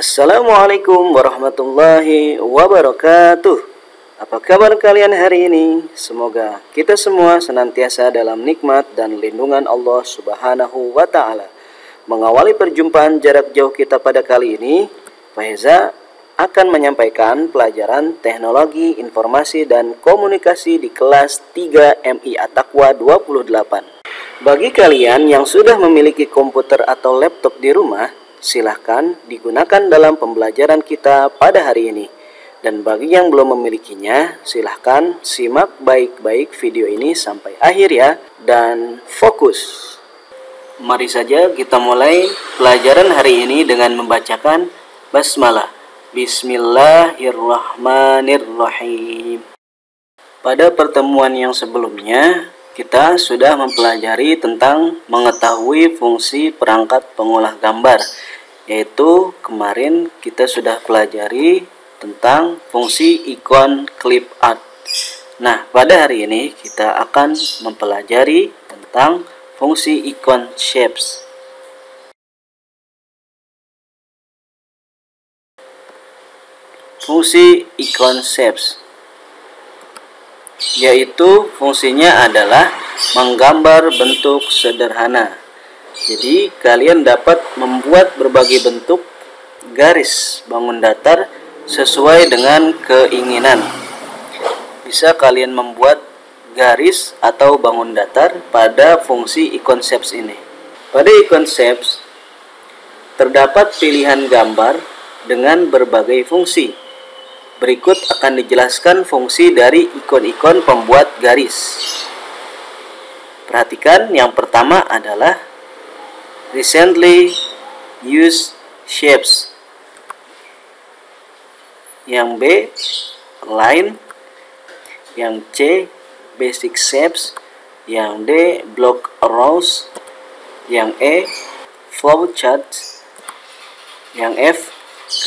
Assalamualaikum warahmatullahi wabarakatuh. Apa kabar kalian hari ini? Semoga kita semua senantiasa dalam nikmat dan lindungan Allah Subhanahu wa Ta'ala. Mengawali perjumpaan jarak jauh kita pada kali ini, Faheza akan menyampaikan pelajaran Teknologi Informasi dan Komunikasi di kelas 3 MI At-Taqwa 28. Bagi kalian yang sudah memiliki komputer atau laptop di rumah, silahkan digunakan dalam pembelajaran kita pada hari ini. Dan bagi yang belum memilikinya, silahkan simak baik-baik video ini sampai akhir ya, dan fokus. Mari saja kita mulai pelajaran hari ini dengan membacakan basmalah. Bismillahirrahmanirrahim. Pada pertemuan yang sebelumnya, kita sudah mempelajari tentang mengetahui fungsi perangkat pengolah gambar, yaitu kemarin kita sudah pelajari tentang fungsi ikon clip art. Nah, pada hari ini kita akan mempelajari tentang fungsi ikon shapes. Fungsi ikon shapes yaitu fungsinya adalah menggambar bentuk sederhana. Jadi kalian dapat membuat berbagai bentuk garis bangun datar sesuai dengan keinginan. Bisa kalian membuat garis atau bangun datar pada fungsi ikon shapes ini. Pada ikon shapes terdapat pilihan gambar dengan berbagai fungsi. Berikut akan dijelaskan fungsi dari ikon-ikon pembuat garis. Perhatikan, yang pertama adalah recently used shapes. Yang B, line. Yang C, basic shapes. Yang D, block arrows. Yang E, flowchart. Yang F,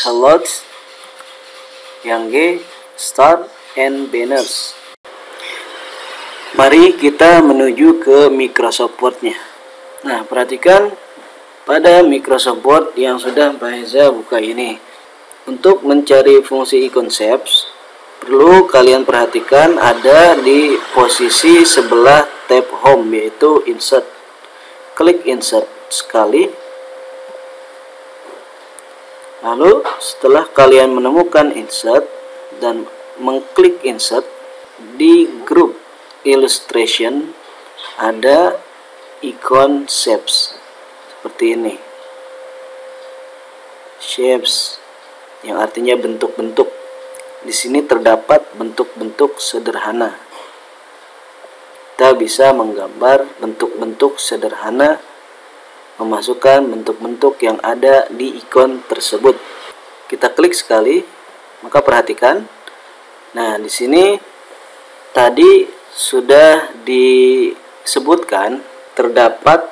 colors. Yang G, star and banners. Mari kita menuju ke Microsoft Word-nya. Nah, perhatikan pada Microsoft Word yang sudah Faheza buka ini. Untuk mencari fungsi ikon shapes, perlu kalian perhatikan ada di posisi sebelah tab home, yaitu insert. Klik insert sekali. Lalu setelah kalian menemukan insert dan mengklik insert, di group illustration ada ikon shapes seperti ini. Shapes yang artinya bentuk-bentuk. Di sini terdapat bentuk-bentuk sederhana. Kita bisa menggambar bentuk-bentuk sederhana, memasukkan bentuk-bentuk yang ada di ikon tersebut. Kita klik sekali, maka perhatikan. Nah, di sini tadi sudah disebutkan terdapat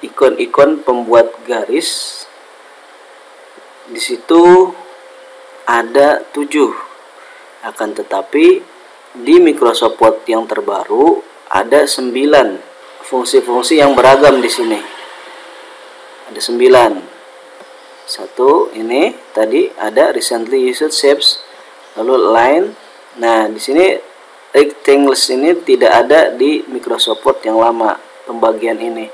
ikon-ikon pembuat garis. Di situ ada 7. Akan tetapi di Microsoft Word yang terbaru ada 9 fungsi-fungsi yang beragam di sini. Ada 9. Satu ini tadi ada recently used shapes, lalu line. Nah, di sini rectangles ini tidak ada di Microsoft Word yang lama, pembagian ini.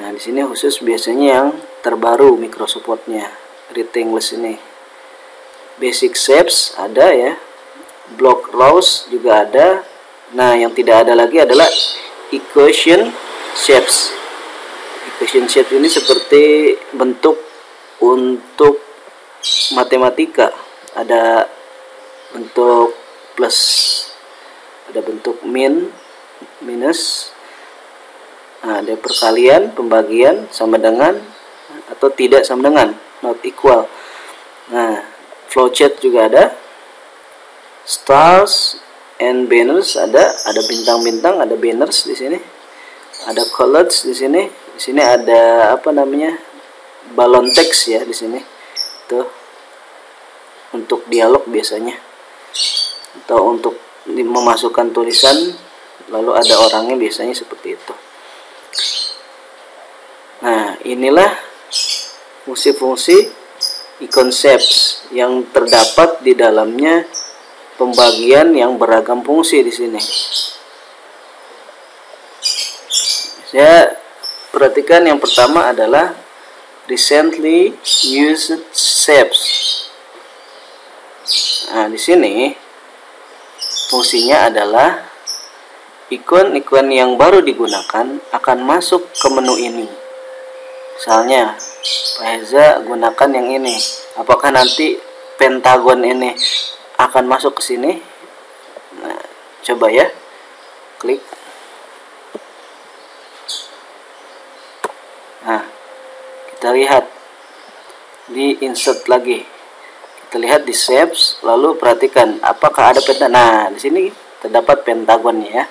Nah, di sini khusus biasanya yang terbaru Microsoft Word-nya, rectangles ini. Basic shapes ada ya. Block rows juga ada. Nah, yang tidak ada lagi adalah equation shapes. Equation shape ini seperti bentuk untuk matematika. Ada bentuk plus, ada bentuk minus. Nah, ada perkalian, pembagian, sama dengan atau tidak sama dengan, not equal. Nah, flowchart juga ada. Stars and banners ada bintang-bintang, ada banners di sini. Ada colors di sini. Di sini ada apa namanya? Balon teks ya di sini. Tuh. Untuk dialog biasanya. Atau untuk memasukkan tulisan, lalu ada orangnya, biasanya seperti itu. Nah, inilah fungsi-fungsi icon shapes yang terdapat di dalamnya pembagian yang beragam fungsi di sini. Saya perhatikan yang pertama adalah recently used shapes. Nah, di sini fungsinya adalah ikon-ikon yang baru digunakan akan masuk ke menu ini. Misalnya, Pak Heza gunakan yang ini. Apakah nanti pentagon ini akan masuk ke sini? Nah, coba ya, klik. Nah, kita lihat di insert lagi. Kita lihat di shapes, lalu perhatikan apakah ada pentagon. Nah, di sini terdapat pentagonnya ya.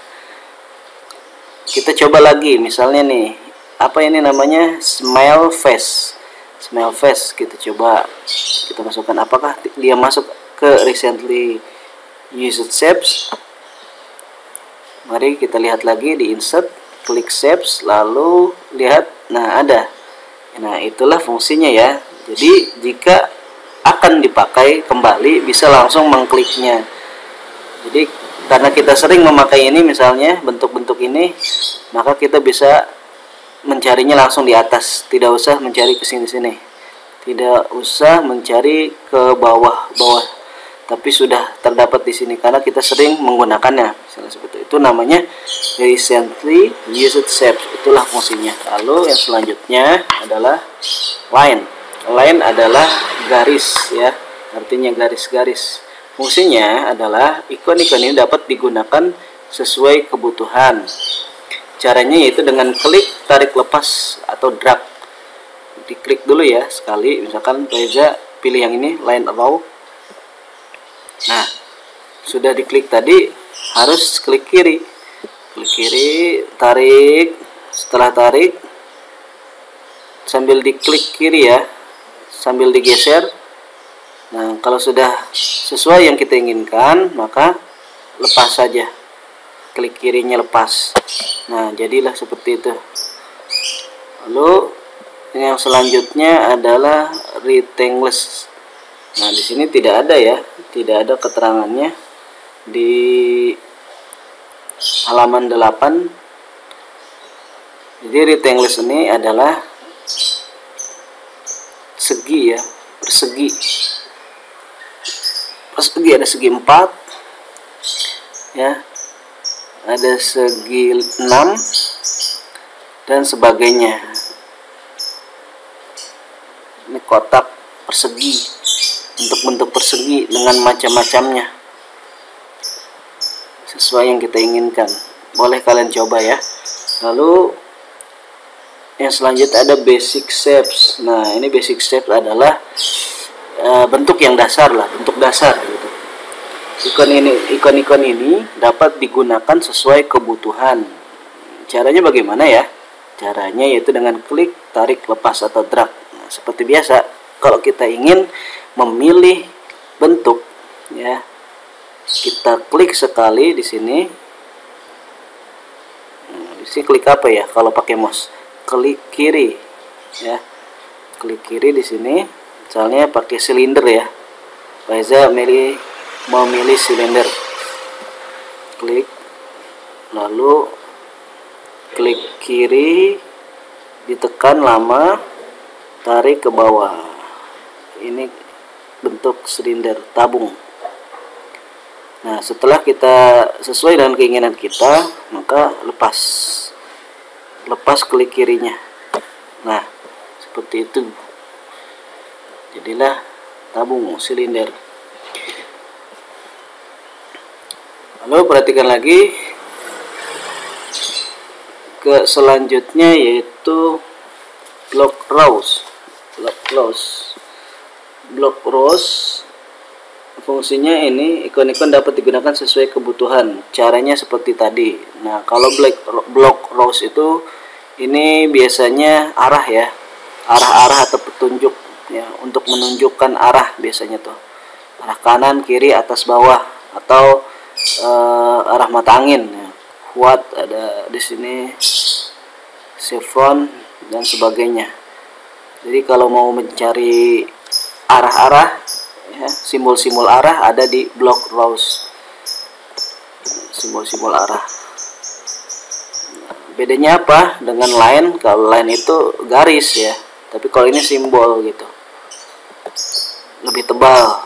Kita coba lagi, misalnya nih, apa ini namanya, smile face. Smile face, kita coba, kita masukkan, apakah dia masuk ke recently used shapes. Mari kita lihat lagi di insert, klik shapes, lalu lihat, nah ada. Nah, itulah fungsinya ya. Jadi jika akan dipakai kembali, bisa langsung mengkliknya. Jadi karena kita sering memakai ini, misalnya bentuk-bentuk ini, maka kita bisa mencarinya langsung di atas, tidak usah mencari ke sini-sini, tidak usah mencari ke bawah-bawah, tapi sudah terdapat di sini karena kita sering menggunakannya. Misalnya seperti itu, namanya recently used shapes. Itulah fungsinya. Lalu yang selanjutnya adalah line. Line adalah garis ya, artinya garis-garis. Fungsinya adalah ikon-ikon ini dapat digunakan sesuai kebutuhan. Caranya yaitu dengan klik, tarik, lepas, atau drag. Diklik dulu ya sekali, misalkan Reza pilih yang ini, line arrow. Nah, sudah diklik tadi, harus klik kiri. Klik kiri, tarik. Setelah tarik, sambil diklik kiri ya, sambil digeser. Nah, kalau sudah sesuai yang kita inginkan, maka lepas saja. Klik kirinya lepas. Nah, jadilah seperti itu. Lalu yang selanjutnya adalah rectangles. Nah, di sini tidak ada ya, tidak ada keterangannya di halaman 8. Jadi rectangles ini adalah segi ya, persegi. Persegi ada segi 4 ya, ada segi 6 dan sebagainya. Ini kotak persegi, bentuk-bentuk persegi dengan macam-macamnya sesuai yang kita inginkan. Boleh kalian coba ya. Lalu yang selanjutnya ada basic shapes. Nah, ini basic shapes adalah bentuk yang dasar lah, bentuk dasar gitu. Ikon-ikon ini dapat digunakan sesuai kebutuhan. Caranya bagaimana ya? Caranya yaitu dengan klik, tarik, lepas, atau drag. Nah, seperti biasa, kalau kita ingin memilih bentuk ya, kita klik sekali di sini. Nah, di sini klik apa ya kalau pakai mouse? Klik kiri ya. Klik kiri di sini. Misalnya pakai silinder ya, Reza memilih silinder, klik, lalu klik kiri, ditekan lama, tarik ke bawah. Ini bentuk silinder tabung. Nah, setelah kita sesuai dengan keinginan kita, maka lepas klik kirinya. Nah, seperti itu. Jadilah tabung silinder. Lalu perhatikan lagi ke selanjutnya yaitu block rows. Block rows fungsinya ini, ikon-ikon dapat digunakan sesuai kebutuhan. Caranya seperti tadi. Nah, kalau block rows itu ini biasanya arah ya, arah-arah atau petunjuk ya, untuk menunjukkan arah biasanya tuh, arah kanan, kiri, atas, bawah, atau arah mata angin ya. Kuat ada di sini, chevron dan sebagainya. Jadi kalau mau mencari arah-arah, ya, simbol-simbol arah ada di blok rows. Simbol-simbol arah. Bedanya apa dengan line? Kalau line itu garis ya, tapi kalau ini simbol gitu, lebih tebal.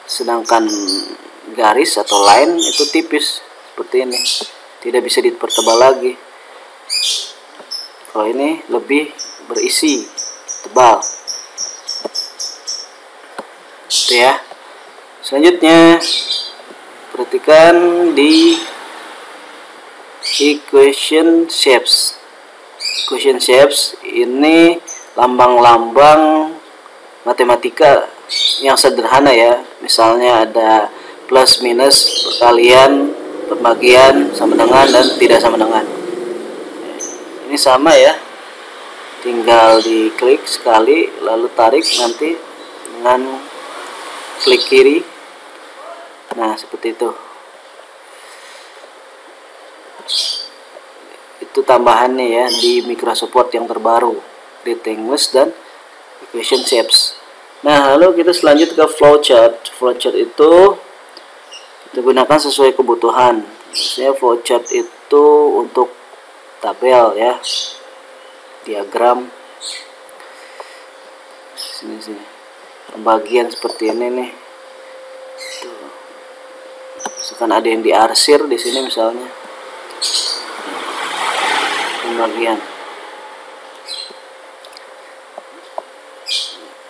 Sedangkan garis atau line itu tipis seperti ini, tidak bisa dipertebal lagi. Kalau ini lebih berisi, tebal. Itu ya. Selanjutnya perhatikan di equation shapes. Equation shapes ini lambang-lambang matematika yang sederhana ya. Misalnya ada plus, minus, perkalian, pembagian, sama dengan, dan tidak sama dengan. Ini sama ya, tinggal diklik sekali lalu tarik nanti dengan klik kiri. Nah seperti itu. Itu tambahannya ya di Microsoft Word yang terbaru, rectangles dan equation shapes. Nah lalu kita selanjut ke flowchart. Flowchart itu kita gunakan sesuai kebutuhan. Misalnya flowchart itu untuk tabel ya, diagram, sini pembagian seperti ini nih. Tuh. Misalkan ada yang diarsir di sini misalnya, pembagian.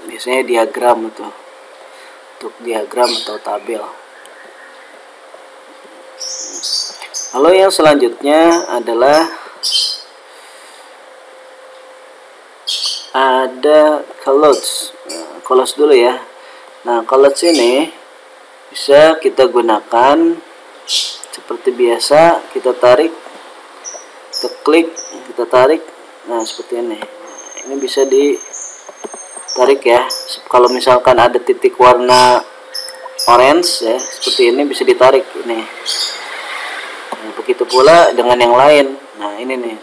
Biasanya diagram itu untuk diagram atau tabel. Lalu yang selanjutnya adalah ada colors. Nah, colors dulu ya. Nah, colors ini bisa kita gunakan seperti biasa, kita tarik, kita klik, kita tarik. Nah, seperti ini. Ini bisa ditarik ya. Kalau misalkan ada titik warna orange ya, seperti ini bisa ditarik ini. Nah, begitu pula dengan yang lain. Nah, ini nih.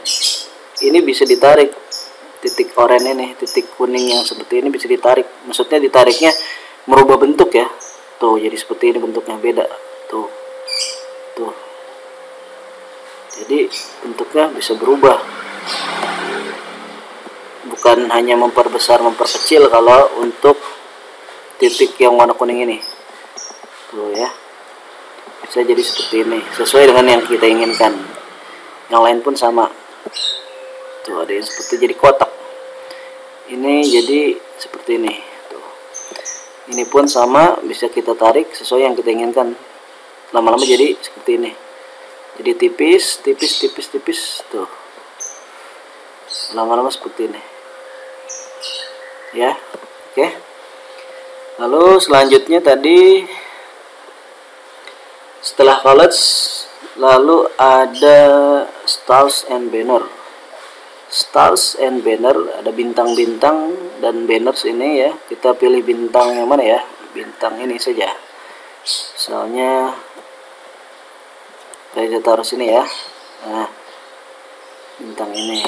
Ini bisa ditarik. Titik oranye ini, titik kuning yang seperti ini bisa ditarik. Maksudnya ditariknya merubah bentuk ya. Tuh, jadi seperti ini bentuknya, beda. Tuh. Tuh. Jadi bentuknya bisa berubah. Bukan hanya memperbesar, memperkecil kalau untuk titik yang warna kuning ini. Tuh ya. Bisa jadi seperti ini, sesuai dengan yang kita inginkan. Yang lain pun sama. Tuh ada yang seperti jadi kotak. Ini jadi seperti ini. Tuh. Ini pun sama, bisa kita tarik sesuai yang kita inginkan. Lama-lama jadi seperti ini. Jadi tipis, tipis, tipis, tipis. Tuh. Lama-lama seperti ini. Ya, oke. Lalu selanjutnya tadi setelah colors, lalu ada stars and banner. Stars and banner, ada bintang-bintang dan banners ini ya. Kita pilih bintang yang mana ya? Bintang ini saja. Misalnya saya taruh sini ya. Nah, bintang ini.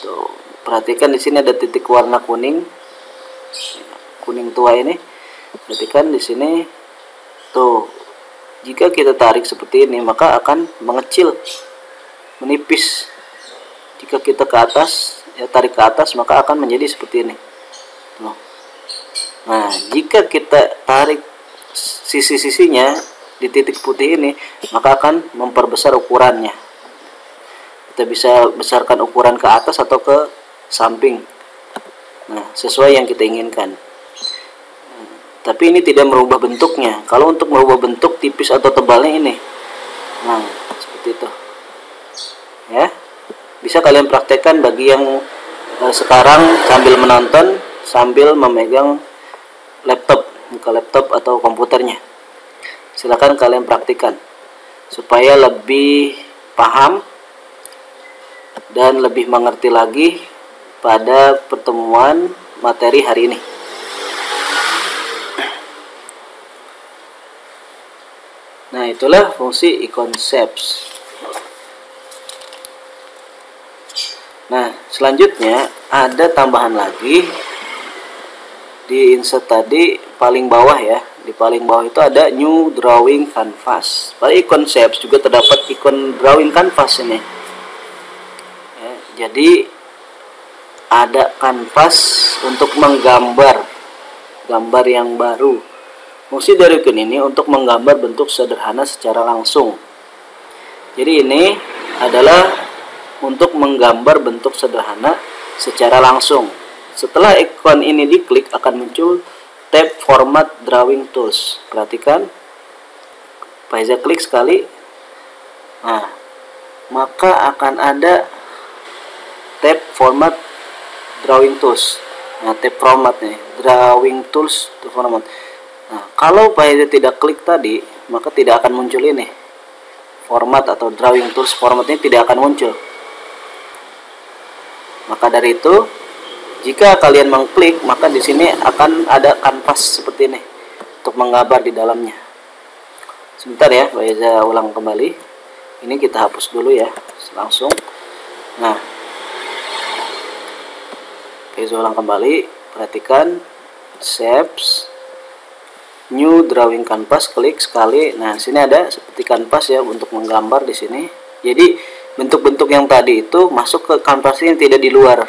Tuh, perhatikan di sini ada titik warna kuning. Kuning tua ini. Perhatikan di sini. Tuh. Jika kita tarik seperti ini, maka akan mengecil, menipis. Jika kita ke atas, ya tarik ke atas, maka akan menjadi seperti ini. Tuh. Nah, jika kita tarik sisi-sisinya di titik putih ini, maka akan memperbesar ukurannya. Kita bisa besarkan ukuran ke atas atau ke samping. Nah, sesuai yang kita inginkan. Tapi ini tidak merubah bentuknya. Kalau untuk merubah bentuk tipis atau tebalnya ini, nah seperti itu. Ya, bisa kalian praktekkan bagi yang sekarang sambil menonton, sambil memegang laptop, buka laptop atau komputernya. Silakan kalian praktikkan supaya lebih paham dan lebih mengerti lagi pada pertemuan materi hari ini. Nah, itulah fungsi icon shapes. Nah, selanjutnya ada tambahan lagi di insert tadi paling bawah ya, di paling bawah itu ada new drawing canvas. Pada ikon shapes juga terdapat ikon drawing canvas ini ya, jadi ada kanvas untuk menggambar gambar yang baru. Fungsi dari ikon ini untuk menggambar bentuk sederhana secara langsung. Jadi ini adalah untuk menggambar bentuk sederhana secara langsung. Setelah ikon ini diklik akan muncul tab Format Drawing Tools. Perhatikan, Faiza klik sekali, nah maka akan ada tab Format Drawing Tools. Nah, tab Format nih, Drawing Tools Format. Nah, kalau Faiza tidak klik tadi, maka tidak akan muncul ini. Format atau Drawing Tools Format ini tidak akan muncul. Maka dari itu, jika kalian mengklik, maka di sini akan ada kanvas seperti ini untuk menggambar di dalamnya. Sebentar ya, Faiza ulang kembali. Ini kita hapus dulu ya, langsung. Nah, Faiza ulang kembali. Perhatikan, shapes, new drawing canvas, klik sekali. Nah, sini ada seperti kanvas ya untuk menggambar di sini. Jadi bentuk-bentuk yang tadi itu masuk ke kanvas ini, tidak di luar,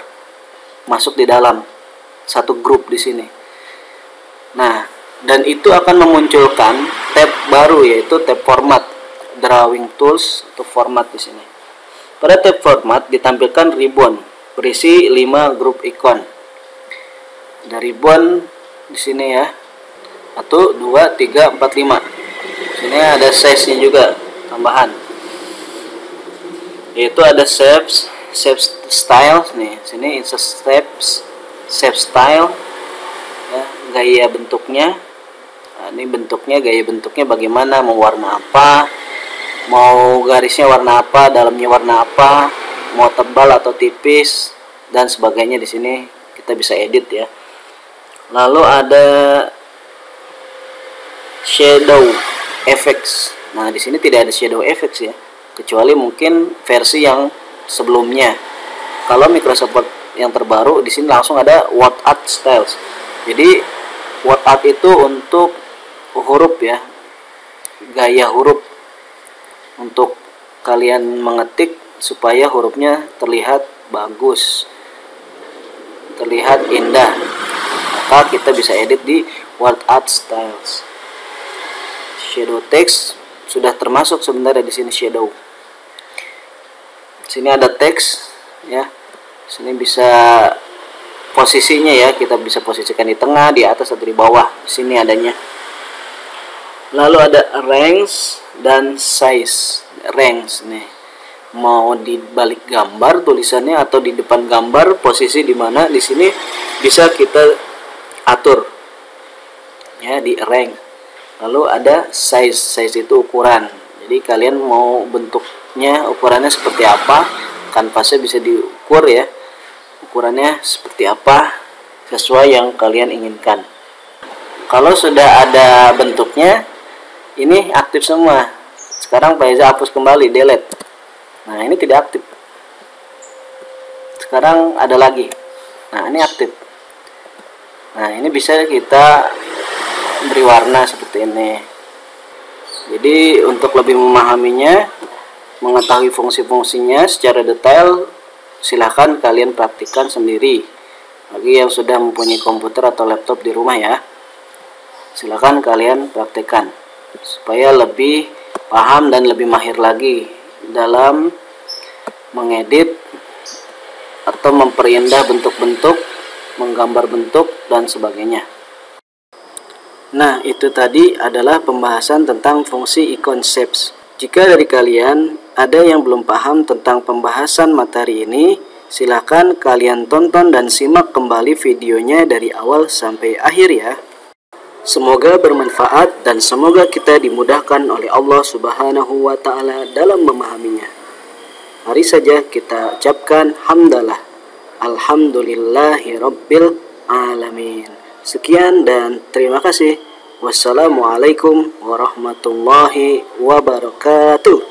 masuk di dalam satu grup di sini. Nah, dan itu akan memunculkan tab baru, yaitu tab Format Drawing Tools atau Format di sini. Pada tab Format ditampilkan ribbon berisi 5 grup ikon. Ada ribbon di sini ya, 1, 2, 3, 4, 5. Sini ada size-nya juga tambahan, yaitu ada shapes style nih. Sini insert shape style ya, gaya bentuknya. Nah, ini bentuknya, gaya bentuknya bagaimana, mau warna apa, mau garisnya warna apa, dalamnya warna apa, mau tebal atau tipis dan sebagainya. Di sini kita bisa edit ya. Lalu ada shadow effects. Nah, di sini tidak ada shadow effects ya, kecuali mungkin versi yang sebelumnya. Kalau Microsoft Word yang terbaru, di sini langsung ada Word Art Styles. Jadi Word Art itu untuk huruf ya, gaya huruf, untuk kalian mengetik supaya hurufnya terlihat bagus, terlihat indah. Maka kita bisa edit di Word Art Styles. Shadow text sudah termasuk sebenarnya di sini shadow. Sini ada teks ya. Sini bisa posisinya ya, kita bisa posisikan di tengah, di atas atau di bawah. Sini adanya. Lalu ada range dan size. Range nih, mau di balik gambar tulisannya atau di depan gambar, posisi di mana, di sini bisa kita atur ya di range. Lalu ada size itu ukuran. Jadi kalian mau bentuknya, ukurannya seperti apa, kanvasnya bisa diukur ya, ukurannya seperti apa sesuai yang kalian inginkan. Kalau sudah ada bentuknya, ini aktif semua. Sekarang Faiza hapus kembali, delete. Nah, ini tidak aktif. Sekarang ada lagi. Nah, ini aktif. Nah, ini bisa kita beri warna seperti ini. Jadi untuk lebih memahaminya, mengetahui fungsi-fungsinya secara detail, silahkan kalian praktikkan sendiri. Bagi yang sudah mempunyai komputer atau laptop di rumah ya, silahkan kalian praktikkan supaya lebih paham dan lebih mahir lagi dalam mengedit atau memperindah bentuk-bentuk, menggambar bentuk dan sebagainya. Nah, itu tadi adalah pembahasan tentang fungsi ikon shapes. Jika dari kalian ada yang belum paham tentang pembahasan materi ini, silahkan kalian tonton dan simak kembali videonya dari awal sampai akhir ya. Semoga bermanfaat dan semoga kita dimudahkan oleh Allah Subhanahu wa Ta'ala dalam memahaminya. Mari saja kita ucapkan hamdalah. Alhamdulillahi Rabbil Alamin. Sekian dan terima kasih. Wassalamualaikum warahmatullahi wabarakatuh.